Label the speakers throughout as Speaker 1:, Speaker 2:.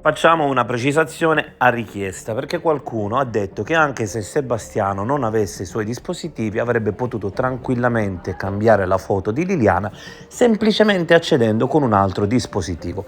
Speaker 1: Facciamo una precisazione a richiesta, perché qualcuno ha detto che anche se Sebastiano non avesse i suoi dispositivi avrebbe potuto tranquillamente cambiare la foto di Liliana semplicemente accedendo con un altro dispositivo.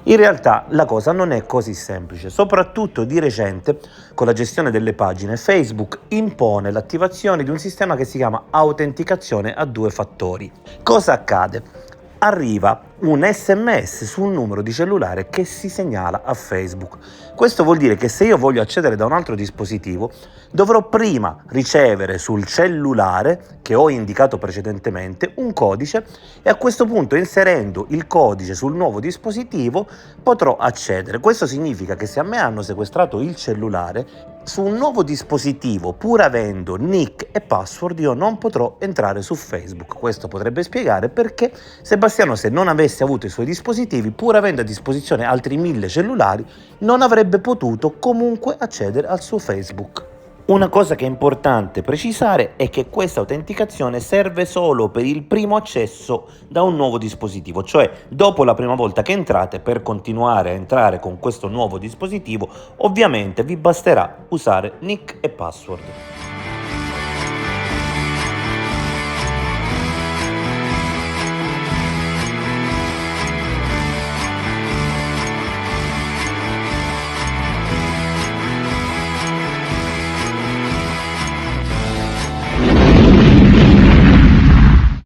Speaker 1: In realtà la cosa non è così semplice, soprattutto di recente con la gestione delle pagine Facebook impone l'attivazione di un sistema che si chiama autenticazione a due fattori. Cosa accade? Arriva un SMS su un numero di cellulare che si segnala a Facebook. Questo vuol dire che se io voglio accedere da un altro dispositivo, dovrò prima ricevere sul cellulare che ho indicato precedentemente un codice e a questo punto, inserendo il codice sul nuovo dispositivo, potrò accedere. Questo significa che se a me hanno sequestrato il cellulare, su un nuovo dispositivo, pur avendo nick e password, io non potrò entrare su Facebook. Questo potrebbe spiegare perché Sebastiano, se non avesse avuto i suoi dispositivi, pur avendo a disposizione altri 1000 cellulari, non avrebbe potuto comunque accedere al suo Facebook. Una cosa che è importante precisare è che questa autenticazione serve solo per il primo accesso da un nuovo dispositivo, cioè dopo la prima volta che entrate, per continuare a entrare con questo nuovo dispositivo, ovviamente vi basterà usare nick e password.